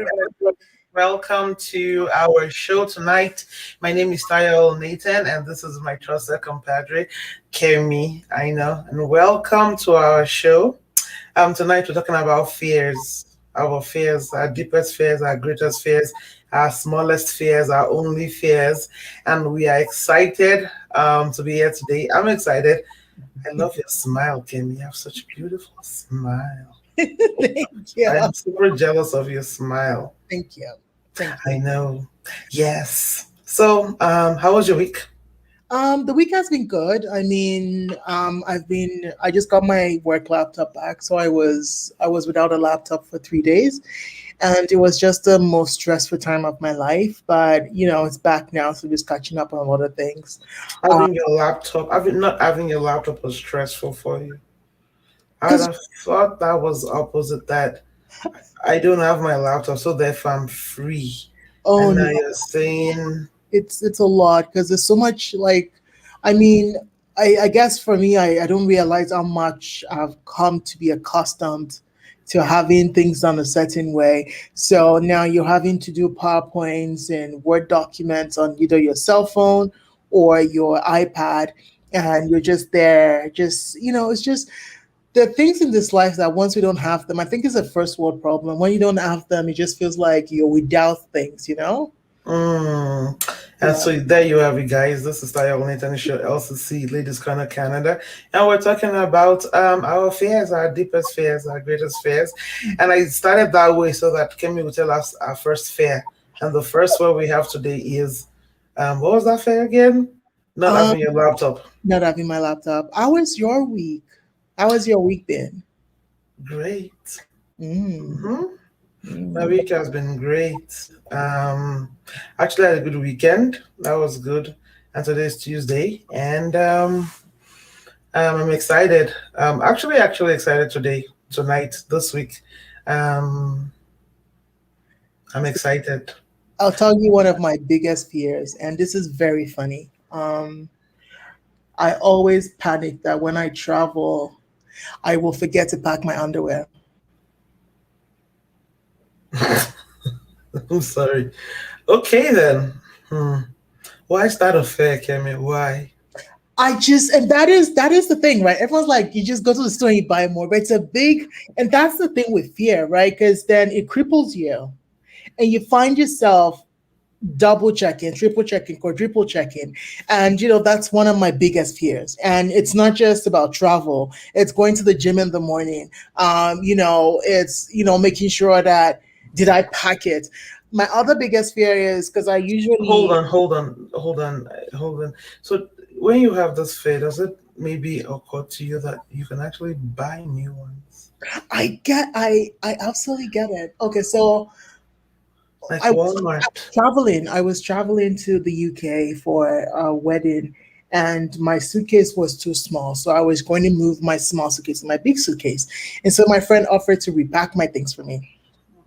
everybody. Welcome to our show tonight. My name is Tayo Nathan, and this is my trusted compadre, Kemi. I know, and welcome to our show. Tonight we're talking about fears, our fears, our deepest fears, our greatest fears, our smallest fears, our only fears, and we are excited to be here today. I'm excited. I love your smile, Kemi. You have such a beautiful smile. Thank you. I'm super jealous of your smile. Thank you. Thank you. I know. Yes. So, how was your week? The week has been good. I just got my work laptop back, so I was without a laptop for 3 days, and it was just the most stressful time of my life. But it's back now, so just catching up on a lot of things. Uh, Having not having your laptop was stressful for you. I would Cause have thought that was opposite. That I don't have my laptop, so therefore I'm free. oh And no, now you're saying, it's a lot because there's so much I mean, I guess for me, I don't realize how much I've come to be accustomed to having things done a certain way. So now you're having to do PowerPoints and Word documents on either your cell phone or your iPad, and you're just there. It's just there are things in this life that once we don't have them, I think it's a first world problem. When you don't have them, it just feels like you're without things. mm. And Yeah. so there you have it, guys. This is Tayo International LCC, Ladies Corner Canada, and we're talking about our fears, our deepest fears, our greatest fears. And I started that way so that Kemi will tell us our first fear. And the first one we have today is, what was that fear again? Not Um, having your laptop. Not having my laptop. How was your week? How has your week been? Great. Mm, hmm My mm. week has been great. Actually, I had a good weekend. That was good. And today's Tuesday, and I'm excited. Actually excited today, tonight, this week. Um, I'm excited. I'll tell you one of my biggest fears, and this is very funny. I always panic that when I travel, I will forget to pack my underwear. I'm sorry. Okay then. Hmm. Why start a fair, Kemi? Why? And that is the thing, right? Everyone's like, you just go to the store and you buy more, but it's a big, and that's the thing with fear, right? Because then it cripples you, and you find yourself double checking, triple checking, quadruple checking. And that's one of my biggest fears. And it's not just about travel. It's going to the gym in the morning. It's making sure that did I pack it. My other biggest fear is because I Hold usually on, hold on, hold on, hold on. So when you have this fear, does it maybe occur to you that you can actually buy new ones? I absolutely get it. Okay, so Like I was Walmart. traveling. I was traveling to the UK for a wedding, and my suitcase was too small. So I was going to move my small suitcase to my big suitcase. And so my friend offered to repack my things for me.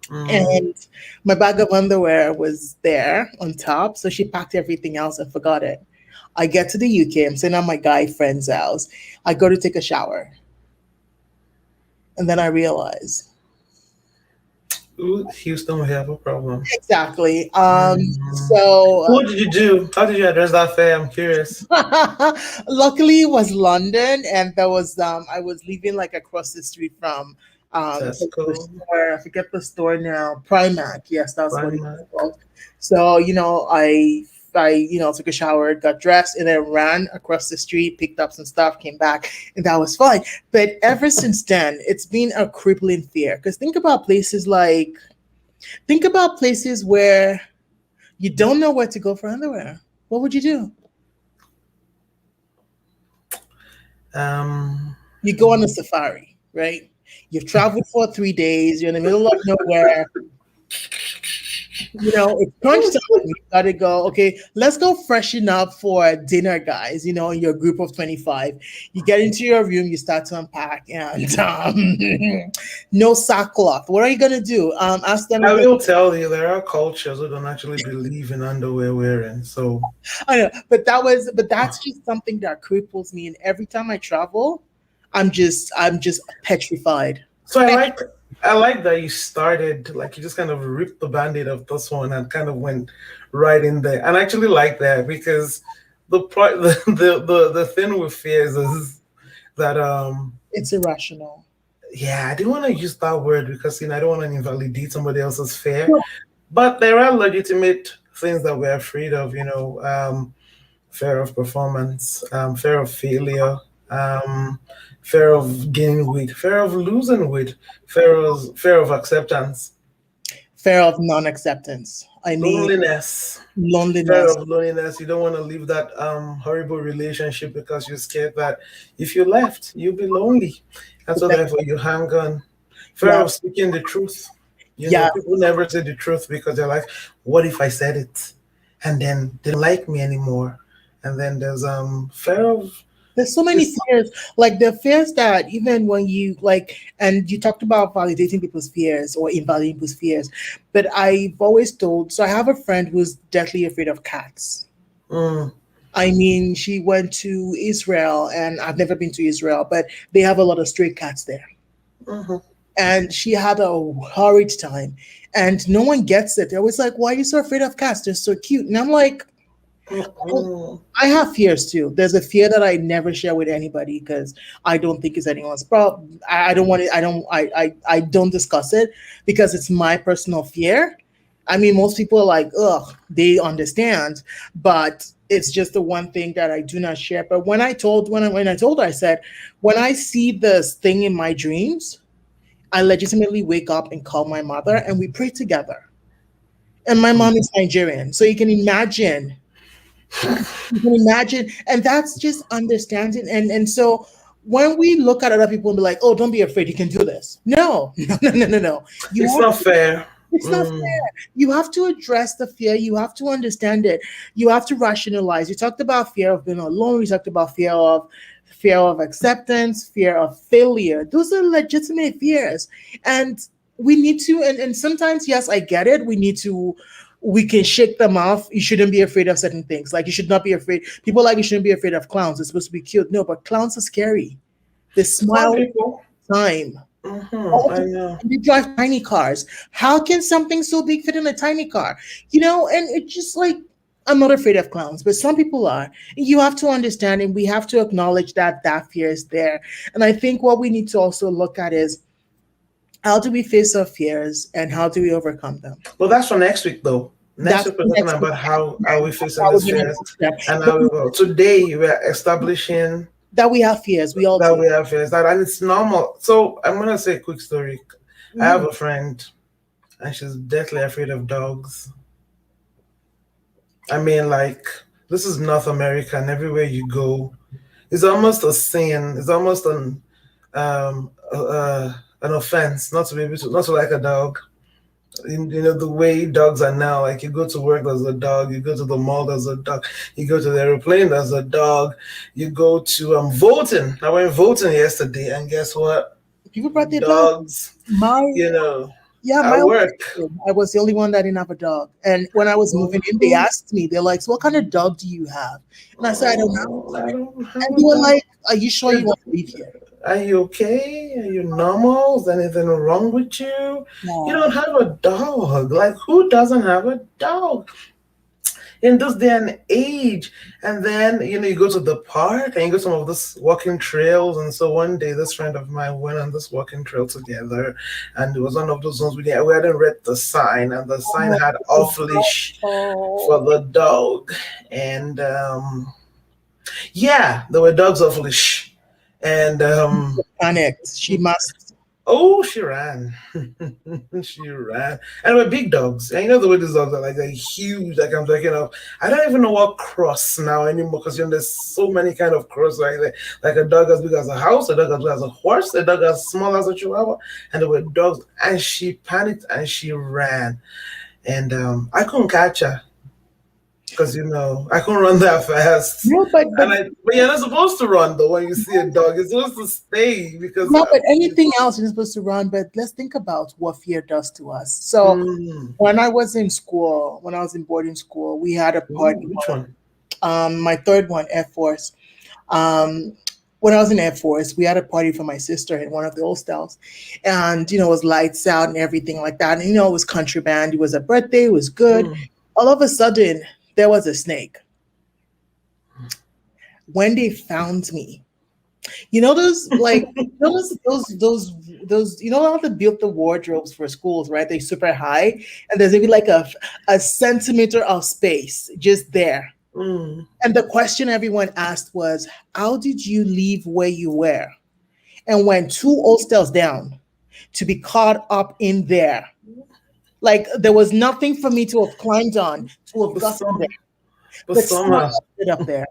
Mm. And my bag of underwear was there on top. So she packed everything else and forgot it. I get to the UK. I'm sitting at my guy friend's house. I go to take a shower. And then I realize Ooh, Houston, we have a problem. exactly. Mm. So What did you do? How did you address that fear? I'm curious. luckily, it was London, and there was I was living like across the street from the Tesco, store. I forget the store now. Primark. Yes, that's what it was Primark. called. So I took a shower, got dressed, and then ran across the street, picked up some stuff, came back, and that was fine. But ever since then, it's been a crippling fear. Because think about places where you don't know where to go for underwear. What would you do? Um, You go on a safari, right? You've traveled for 3 days, you're in the middle of nowhere, it's crunch time. You gotta go, okay, let's go freshen up for dinner, guys, in your group of 25. You get into your room, you start to unpack, and no sackcloth. What are you gonna do? Ask them I if they will tell you there are cultures who don't actually believe in underwear wearing. So, I know, but that's just something that cripples me. And every time I travel, I'm just petrified. So I like that you started like you just kind of ripped the band-aid of this one and kind of went right in there. And I actually like that because the thing with fears is that It's irrational. yeah, I didn't want to use that word because I don't want to invalidate somebody else's fear. No, But there are legitimate things that we're afraid of, fear of performance, fear of failure, um, fear of gaining weight, fear of losing weight, fear of acceptance, fear of non-acceptance. I mean, loneliness, fear loneliness. of loneliness. You don't want to leave that horrible relationship because you're scared that if you left, you'll be lonely. And so therefore you hang on. Fear Yeah, of speaking the truth. yeah. People never say the truth because they're like, what if I said it? And then they don't like me anymore. And then there's fear of There's so many this. fears, like the fears that even when you like, and you talked about validating people's fears or invalidating people's fears, but I've always told. So I have a friend who's deathly afraid of cats. Mm, I mean, she went to Israel, and I've never been to Israel, but they have a lot of stray cats there. mhm, And she had a horrid time, and no one gets it. They're always like, "Why are you so afraid of cats? They're so cute." And I'm like, mm. I have fears too. There's a fear that I never share with anybody because I don't think it's anyone's problem. I don't want it. I don't discuss it because it's my personal fear. I mean, most people are like, ugh, they understand, but it's just the one thing that I do not share. But when I told her, I said, when I see this thing in my dreams, I legitimately wake up and call my mother and we pray together. And my mom is Nigerian, so you can imagine, and that's just understanding. And so when we look at other people and be like, "Oh, don't be afraid, you can do this." No, no. You It's have not to. fair. It's not Mm, fair. You have to address the fear. You have to understand it. You have to rationalize. You talked about fear of being alone. You talked about fear of acceptance, fear of failure. Those are legitimate fears, and we need to. And sometimes, yes, I get it. We can shake them off. You shouldn't be afraid of certain things. Like you should not be afraid. People like you shouldn't be afraid of clowns. It's supposed to be cute. No, but clowns are scary. They some smile all people. the time. I know. And they drive tiny cars. How can something so big fit in a tiny car? And it's just like I'm not afraid of clowns, but some people are. You have to understand, and we have to acknowledge that that fear is there. And I think what we need to also look at is how do we face our fears and how do we overcome them? Well, that's for next week, though. Next That's week, we're talking next week. about how we facing That would these be my fears next step. and But how we go. Today, we're establishing that we have fears, we all that do. we have fears, that and it's normal. So I'm gonna say a quick story. I have Mhm. a friend, and she's deathly afraid of dogs. I mean, like this is North America, and everywhere you go, it's almost a sin. It's almost an offense not to be able to not to like a dog. The way dogs are now, like you go to work, there's a dog. You go to the mall, there's a dog. You go to the airplane, there's a dog. You go to voting. I went voting yesterday, and guess what? People brought their dog. Dogs. My You know, Yeah, at my own work. kid, I was the only one that didn't have a dog. And when I was moving in, they Mhm. asked me, they're like, "So what kind of dog do you have?" And I said, "I don't know." Oh, I don't have And a they were dog. like, "Are you sure you want to live here?" Are you okay? Are you normal? Is anything wrong with you? You No. don't have a dog. Like, who doesn't have a dog in this day and age? And then, you go to the park and you go to some of this walking trails. And so one day, this friend of mine went on this walking trail together. And it was one of those ones we hadn't read the sign, and the sign had off leash for Oh, the dog. And yeah, there were dogs off leash. And panicked. She must. oh, she ran. She ran. And we're big dogs. And you know the way these dogs are like they're huge, like I'm talking of. I don't even know what cross now anymore because there's so many kind of cross like that. Like a dog as big as a house, a dog as big as a horse, a dog as small as a chihuahua. And there were dogs. And she panicked and she ran. And I couldn't catch her because I couldn't run that fast. No, And but you're not supposed to run though when you see a dog. You're supposed to stay because but anything else is supposed to run. But let's think about what fear does to us. So mm, when I was in school, when I was in boarding school, we had a ooh, party. which one? My third one, Air Force. Um, when I was in Air Force, we had a party for my sister in one of the hostels, and it was lights out and everything like that. And it was country band. It was a birthday. It was good. Mm. All of a sudden, there was a snake. When they found me, those like those how they built the wardrobes for schools, right? They're super high, and there's maybe like a centimeter of space just there. Mm. And the question everyone asked was, how did you leave where you were and went two hostels down to be caught up in there? Like there was nothing for me to have climbed on to have The gotten there, summer. The but somehow summer. I ended up there.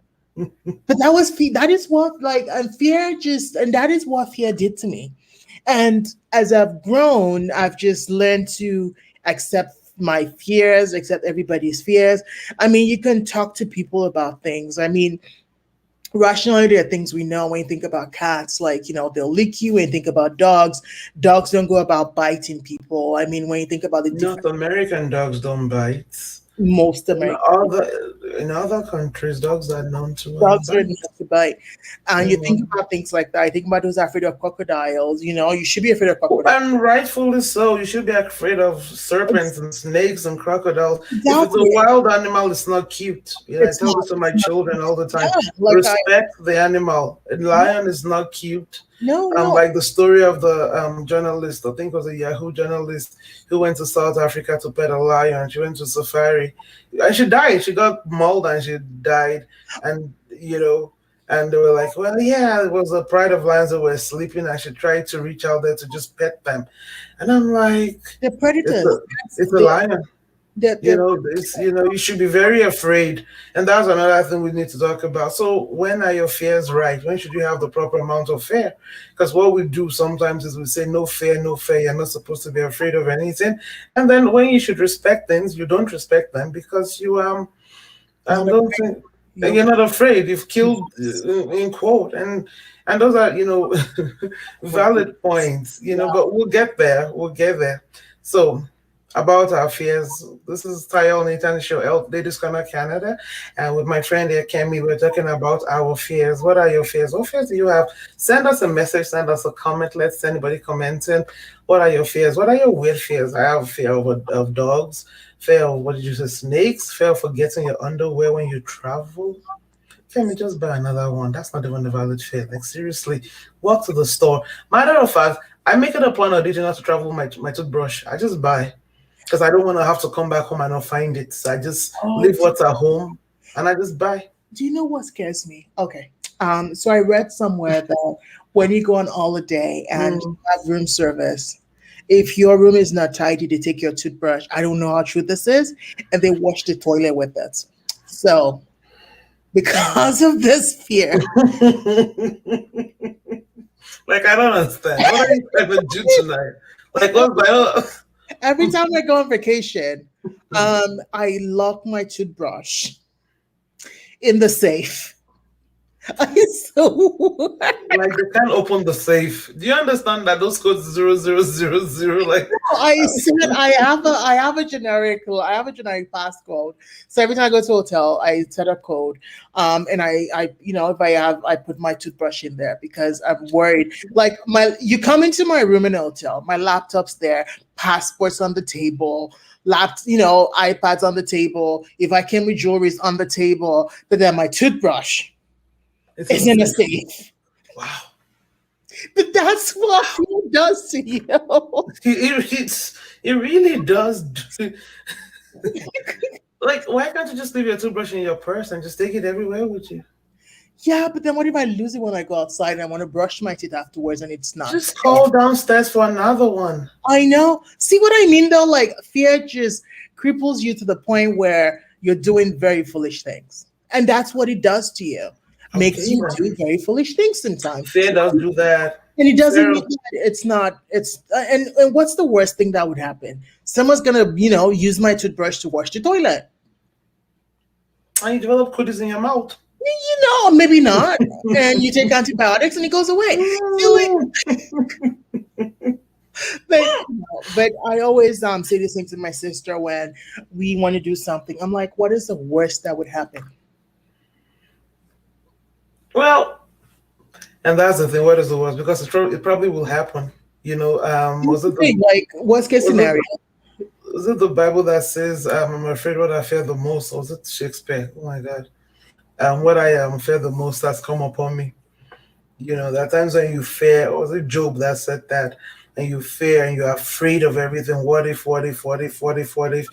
But that is what like and fear just and that is what fear did to me. And as I've grown, I've just learned to accept my fears, accept everybody's fears. I mean, you can talk to people about things. I mean, rationally, there are things we know when you think about cats, like, they'll lick you. When you think about dogs, dogs don't go about biting people. I mean, when you think about the North different, American dogs don't bite. most In American other countries, dogs are known to dogs are bite. not to bite. And you think Mm. about things like that. I think about those afraid of crocodiles. You should be afraid of crocodiles. And rightfully so. You should be afraid of serpents and snakes and crocodiles. If it's a Exactly. wild animal, it's not cute. I It's tell not. this to my It's not. children all the time. Yeah. Like I. Respect the animal. A lion is not cute. No. No. Like the story of the journalist, I think it was a Yahoo journalist who went to South Africa to pet a lion. She went to safari and she died. She got mauled and she died. And, and they were like, well, yeah, it was the pride of lions that were sleeping. And she tried to reach out there to just pet them. And I'm like, They're it's predators. a, it's a lion. They're You should be very afraid. And that's another thing we need to talk about. So when are your fears right? When should you have the proper amount of fear? Because what we do sometimes is we say no fear, no fear. You're not supposed to be afraid of anything. And then when you should respect things, you don't respect them because you not don't think afraid. you're not afraid. You've killed in quote. And those are, valid points, but we'll get there. We'll get there. So about our fears. This is Tayel Nathan Show, Ladies Corner Canada. And with my friend here, Kemi, we're talking about our fears. What are your fears? What fears do you have? Send us a message, send us a comment. Let's see anybody commenting. What are your fears? What are your weird fears? I have fear of dogs, fear of, what did you say, snakes, fear of forgetting your underwear when you travel. Kemi, just buy another one. That's not even a valid fear. Like, seriously, walk to the store. Matter of fact, I make it a point of dating not to travel with my toothbrush. I just buy because I don't want to have to come back home and not find it. So I just Oh, leave what's at home and I just buy. do you know what scares me? Okay. So I read somewhere that when you go on holiday and you Mm. have room service, if your room is not tidy, they take your toothbrush. I don't know how true this is, and they wash the toilet with it. So because of this fear, Like, I don't understand. What are you trying to do tonight? Like, what's my every time I go on vacation, I lock my toothbrush in the safe. So like they can't open the safe. Do you understand that those codes 0000 like I said I have a generic passcode. So every time I go to a hotel, I set a code. And I if I put my toothbrush in there because I'm worried. Like you come into my room in a hotel, my laptop's there, passports on the table, iPads on the table. If I came with jewelry's on the table, but then my toothbrush it's is in a safe. wow. But that's what fear does to you. It really does. Like, why can't you just leave your toothbrush in your purse and just take it everywhere with you? Yeah, but then what if I lose it when I go outside and I want to brush my teeth afterwards and it's not? Just call downstairs for another one. I know. See what I mean though? Like fear just cripples you to the point where you're doing very foolish things. And that's what it does to you. Makes you do very foolish things sometimes. Fear does do that. And it doesn't Fear- mean that it's not, and what's the worst thing that would happen? Someone's gonna, use my toothbrush to wash the toilet. And you develop cooties in your mouth. Maybe not. And you take antibiotics and it goes away. But I always say the same to my sister when we want to do something. I'm like, what is the worst that would happen? Well, And that's the thing. What is the worst? Because it probably will happen. You know, Here's the thing, like worst case was it scenario. was it the Bible that says, "I'm afraid what I fear the most," or was it Shakespeare? Oh my God! What I fear the most has come upon me. You know, there are times when you fear, or was it Job that said that? And you fear and you're afraid of everything. What if, what if, what if, what if, what if?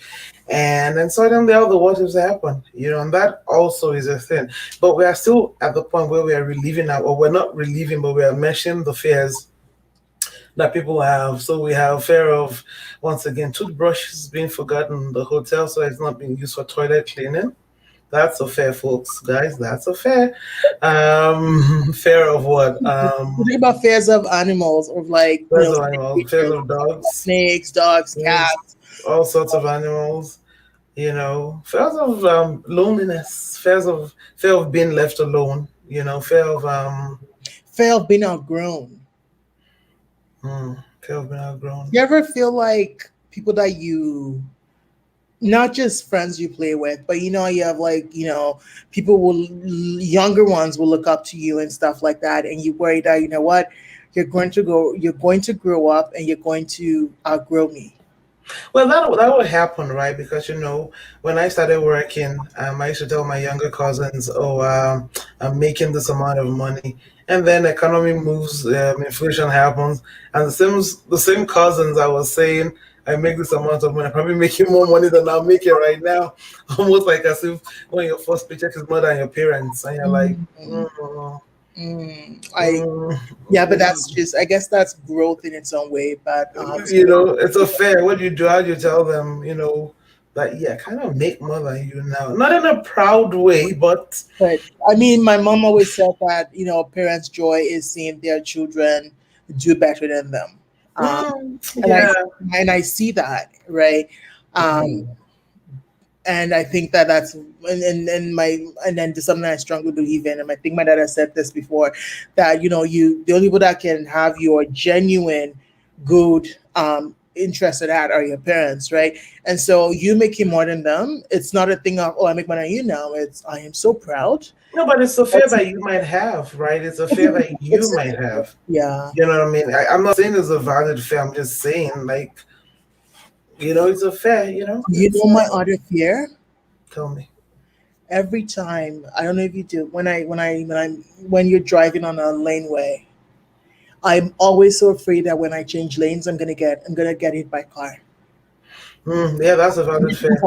And then suddenly all the what ifs happen, you know, and that also is a thing. But we are still at the point where we are relieving now, or we're not relieving, but we are mentioning the fears that people have. So we have fear of, once again, toothbrushes being forgotten in the hotel, so it's not being used for toilet cleaning. That's a fair, folks, guys. That's a fair. Fair of what? You think about fears of animals, of like, Fears of animals, fears of dogs, snakes, dogs, fears, cats. all sorts of animals. You know, fears of loneliness, fear of being left alone. You know, Fear of being outgrown. fear of being outgrown. You ever feel like people that you, not just friends you play with, but you have like, people will, younger ones will look up to you and stuff like that, and you worry that, what, you're going to grow up and you're going to outgrow me. Well, that would happen, right? Because you know, when I started working, I used to tell my younger cousins, "Oh, I'm making this amount of money," and then economy moves, inflation happens, and the same cousins I was saying, "I make this amount of money, I'm probably making more money than I'm making right now," almost like as if when your first paycheck is more than your parents, and you're like, Mm, mm, I mm, Yeah, but this that's is just, I guess that's growth in its own way. But you know, it's a fair. What do you do? How do you tell them, you know, that yeah, kind of make more than you now? Not in a proud way, but but I mean, my mom always said that parents' joy is seeing their children do better than them. Um, and I yeah. and I see that, right. Um, Mhm. and I think that that's and then something I strongly believe in. And I think my dad has said this before, that the only people that can have your genuine good interested at are your parents, right? And so you making more than them, it's not a thing of, oh, I make more than you now. It's, I am so proud. No, but it's a fear That's that you might have, right? It's a it's, fear that you it's might have. yeah. You know what I mean? I'm not saying it's a valid fear. I'm just saying, like, you know, it's a fear. You know, You know my other fear. tell me. Every time, I don't know if you do, when you're driving on a laneway, I'm always so afraid that when I change lanes, I'm gonna get hit by a car. Yeah, that's a valid fear.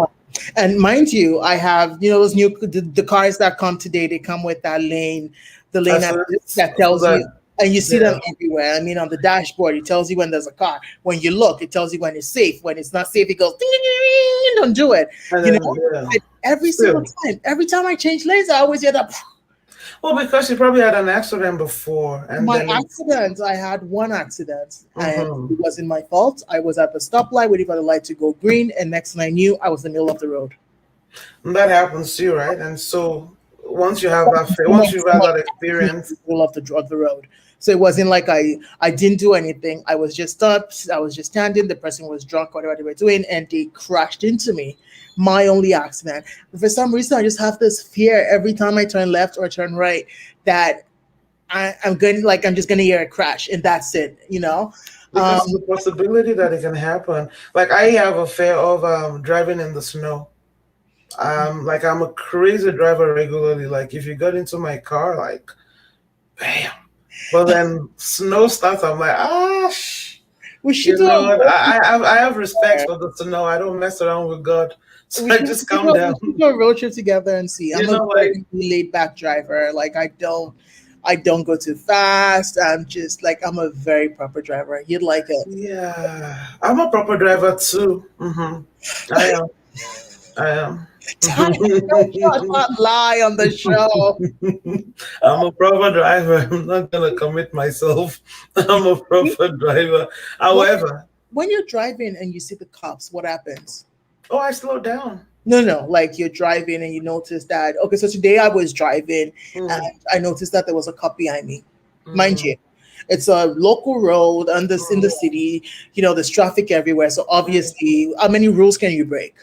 And mind you, I have those the cars that come today. They come with that lane, the lane Assist that so tells you, that and you see them yeah, everywhere. I mean, on the dashboard, it tells you when there's a car. When you look, it tells you when it's safe. When it's not safe, it goes ding, ding, ding, ding, don't do it. and You then know. yeah, But every single still. time, every time I change lanes, I always hear that. Well, because you probably had an accident before, and My then it's. accident, I had one accident, and Mm-hmm. it wasn't my fault. I was at the stoplight waiting for the light to go green, and next thing I knew, I was in the middle of the road. And that happens to you, right? And so once you have that, once Someone, you've had someone that in the experience, middle of the road. So it wasn't like I didn't do anything. I was just up. I was just standing. The person was drunk, whatever they were doing, and they crashed into me. My only accident. For some reason, I just have this fear every time I turn left or turn right that I'm just gonna hear a crash, and that's it. because Um, there's a possibility that it can happen. Like I have a fear of driving in the snow. Like I'm a crazy driver regularly. Like if you got into my car, like bam. But then snow starts, I'm like, we should you do a know, road I have respect together. for the snow. I don't mess around with God. So We I should, just we should calm do, we down. should do a road trip together and see. You I'm a know, like very laid back driver. Like I don't go too fast. I'm just like, I'm a very proper driver. You'd like it. yeah, I'm a proper driver too. I am. I am. Ty, let's not lie on the show. I'm a proper driver. I'm not gonna commit myself. I'm a proper driver. When, However, when you're driving and you see the cops, what happens? oh, I slow down. No, no, like you're driving and you notice that. Okay, so today I was driving and Mm, I noticed that there was a cop behind me. Mind mm, you, it's a local road and this in the mm, city. There's traffic everywhere. So mm. obviously, how many rules can you break?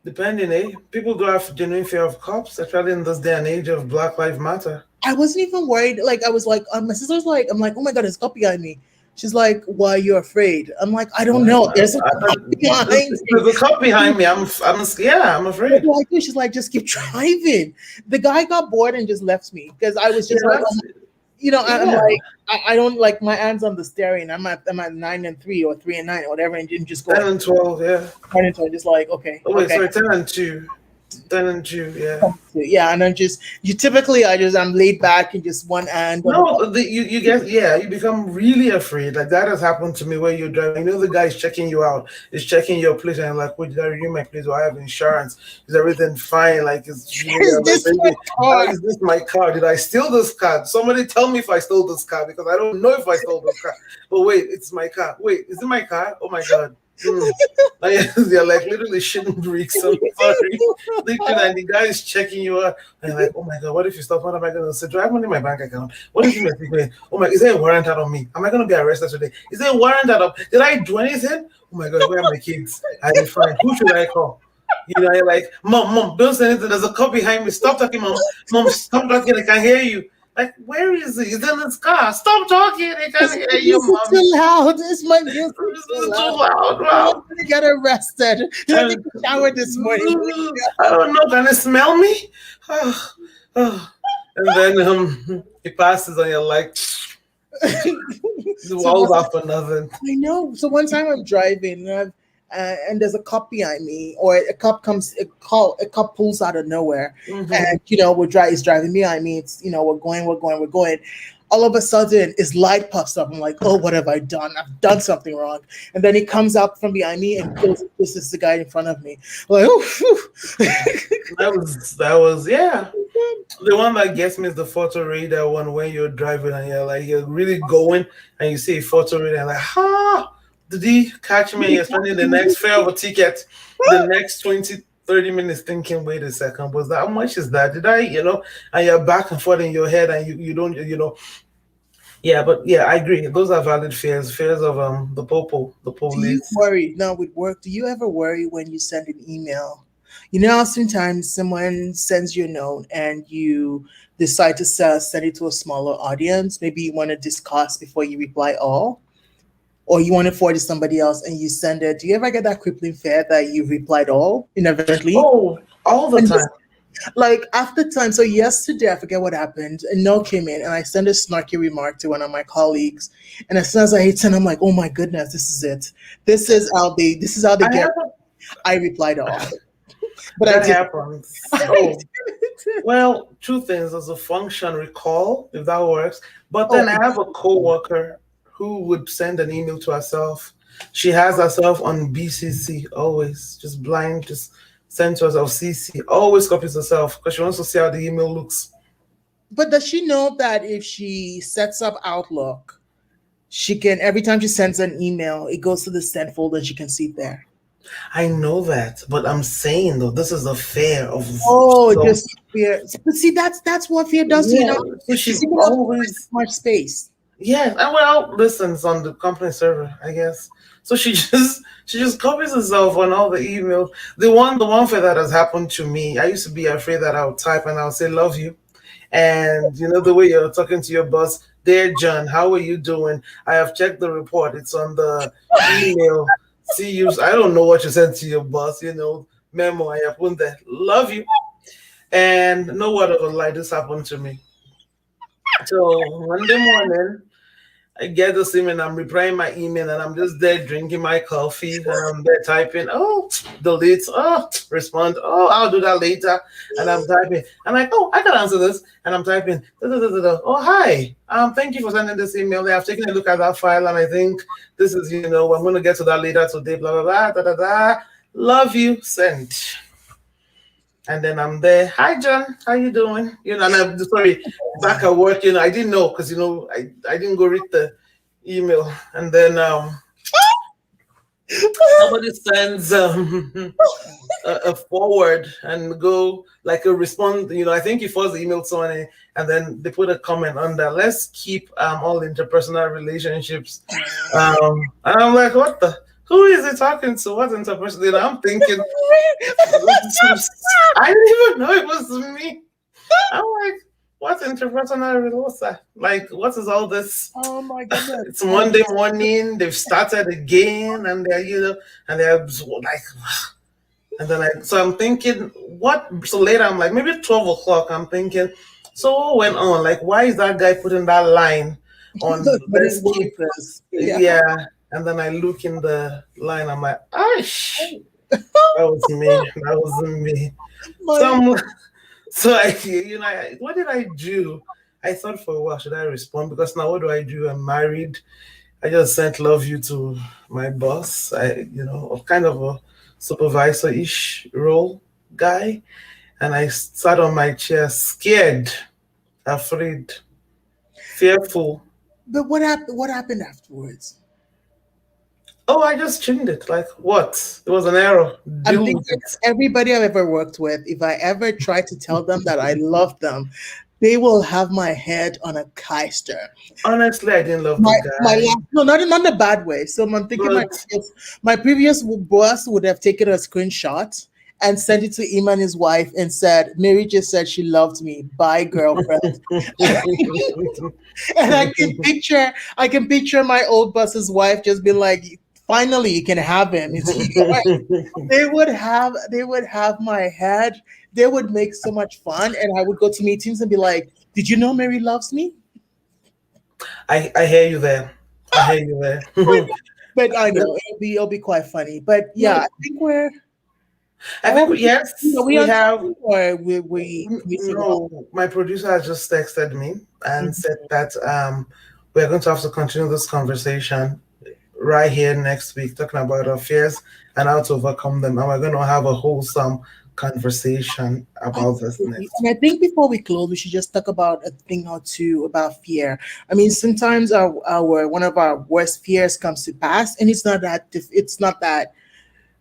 Depending, eh? People do have genuine fear of cops, especially in this day and age of Black Lives Matter. I wasn't even worried. Like I was like, my sister's like, I'm like, oh my god, it's cop behind me. She's like, why are you afraid? I'm like, I don't know. There's a cop behind There's me. a cop behind me. Yeah, I'm What afraid. do I do? She's like, just keep driving. The guy got bored and just left me because I was Yeah, just like, that's I'm yeah. like, I don't like my hands on the steering. I'm at 9 and 3 or 3 and 9 or whatever, and just 10 going and 12, yeah. right into it, just like, okay, Oh wait, okay. sorry, 10 and 2. 10 and 2, yeah. Yeah, and I'm just you typically I'm laid back and just one hand on the No, you get, yeah, you become really afraid. Like that has happened to me where you're driving. You know, the guy is checking you out, is checking your place, and like, wait, did I renew my place? Do I have insurance? Is everything fine? Like, is like, this my car? is this my car? Did I steal this car? Somebody tell me if I stole this car because I don't know if I stole this car. But wait, it's my car. Wait, is it my car? Oh my God. Hmm. They're like literally shitting bricks. I'm sorry. Literally, and the guy is checking you out. And you're like, oh my God, what if you stop? What am I going to say? Do I have money in my bank account? What is in my secret? Oh my, is there a warrant out on me? Am I going to be arrested today? Is there a warrant out of? Did I do anything? Oh my God, where are my kids? I did fine. Who should I call? You know, you're like, mom, don't say anything. There's a cop behind me. Stop talking, mom. Mom, stop talking. I can hear you. Like, where is he? He's in his car. Stop talking. I can't hear you, Music mom. too loud. Is my music This too is too loud? loud. I'm Wow. gonna get arrested. Did I take a shower this morning? I don't know. Can it smell me? Oh, oh. And then it passes and you're like, the So walls are for nothing. I know. So one time I'm driving and there's a cop behind me, or a cop pulls out of nowhere, Mhm. and is driving behind me. It's we're going. All of a sudden, his light puffs up. I'm like, oh, what have I done? I've done something wrong. And then he comes out from behind me and kills this is the guy in front of me. I'm like, oh, That was yeah. The one that gets me is the photo radar one when you're driving and you're really going and you see a photo radar and did he catch me? And you're spending the next fare of a ticket, the next 20-30 minutes thinking, wait a second, was that how much is that? Did I, and you're back and forth in your head and you don't, yeah, but yeah, I agree. Those are valid fears, fears of the do you police. worry now with work? Do you ever worry when you send an email? You know how sometimes someone sends you a note and you decide to send it to a smaller audience. Maybe you want to discuss before you reply all, or you want to forward to somebody else and you send it. Do you ever get that crippling fear that you replied all inadvertently? Oh, all the And time. like after time, so yesterday I forget what happened. A note came in and I sent a snarky remark to one of my colleagues. And as soon as I hit send, I'm like, oh my goodness, this is it. This is how they I get. have I replied all. But I that did. happens. Oh, well, two things. There's a function recall, if that works. But Oh, then I have a coworker who would send an email to herself. She has herself on BCC always, just blind, just send to herself CC. Always copies herself because she wants to see how the email looks. but does she know that if she sets up Outlook, she can every time she sends an email, it goes to the send folder and she can see it there? I know that, but I'm saying though, this is a fear of Oh, so just fear. But see, that's what fear does to you. yeah. So You she see, you have always much space. yeah, and well, listens on the company server, I guess. So she just copies herself on all the emails. The one for that has happened to me. I used to be afraid that I would type and I would say love you, and you know the way you're talking to your boss. Dear John, how are you doing? I have checked the report. It's on the email. See you. I don't know what you sent to your boss. Memo. I have put there. Love you. And no word of a lie. This happened to me. So Monday morning. I get this email, I'm replying my email, and I'm just there drinking my coffee, and I'm there typing, oh, delete, oh, respond, oh, I'll do that later. And I'm typing, I'm like, oh, I can answer this. And I'm typing, da, da, da, da, da. Oh, hi. Thank you for sending this email. I've taken a look at that file, and I think this is, I'm going to get to that later today, blah, blah, blah, da, da, da. Love you, send. And then I'm there. Hi, John. How you doing? And I'm sorry, back at work. I didn't know because I didn't go read the email. And then somebody sends a forward and go like a respond. I think he forwards the email to someone and then they put a comment on that. Let's keep all interpersonal relationships. And I'm like, what the? Who is he talking to? What interpersonal? I'm thinking. I didn't even know it was me. I'm like, What interpersonal relationship? Like, what is all this? Oh my goodness. It's Monday morning. They've started again, and they're and they're like, and then so I'm thinking, what? So later, I'm like, maybe 12 o'clock. I'm thinking, so what went on? Like, why is that guy putting that line on? But Let's it keep, was, yeah. yeah. And then I look in the line. I'm like, Ash, that was me. That wasn't me. So My, so what did I do? I thought for a while, should I respond? Because now what do I do? I'm married. I just sent love you to my boss. Kind of a supervisor-ish role guy. And I sat on my chair, scared, afraid, fearful. but what happened? What happened afterwards? Oh, I just changed it. Like what? It was an error. I'm Deal with thinking it. everybody I've ever worked with, if I ever try to tell them that I love them, they will have my head on a keister. Honestly, I didn't love the My guy. last, no, not in a bad way. So I'm thinking But my previous boss would have taken a screenshot and sent it to him and his wife and said, Mary just said she loved me. Bye, girlfriend. And I can picture my old boss's wife just being like, finally you can have him. It's yours. They would have my head. They would make so much fun, and I would go to meetings and be like, "Did you know Mary loves me?" I hear you there. I hear you there. But I know it'll be quite funny. But yeah, I No, think we're I think yes, we we on have. time, or we can we see what? No, my producer has just texted me and Mhm. said that we're going to have to continue this conversation right here next week, talking about our fears and how to overcome them. And we're going to have a wholesome conversation about this Absolutely. next And I week. think before we close, we should just talk about a thing or two about fear. I mean, sometimes our one of our worst fears comes to pass, and it's not that,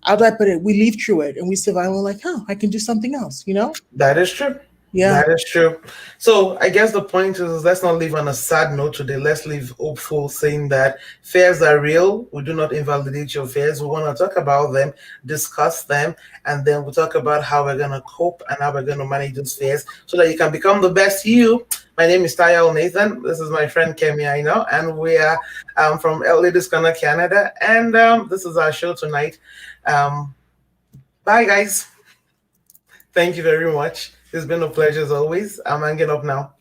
how do I put it? We live through it and we survive. And we're like, oh, I can do something else, you know? That is true. Yeah. That is true. So I guess the point is let's not leave on a sad note today. Let's leave hopeful, saying that fears are real. We do not invalidate your fears. We want to talk about them, discuss them, and then we'll talk about how we're gonna cope and how we're gonna manage those fears so that you can become the best you. My name is Tayal Nathan. This is my friend Kemi I know, and we are from Ladies Corner, Canada. And this is our show tonight. Um, Bye, guys. Thank you very much. It's been a pleasure as always. I'm hanging up now.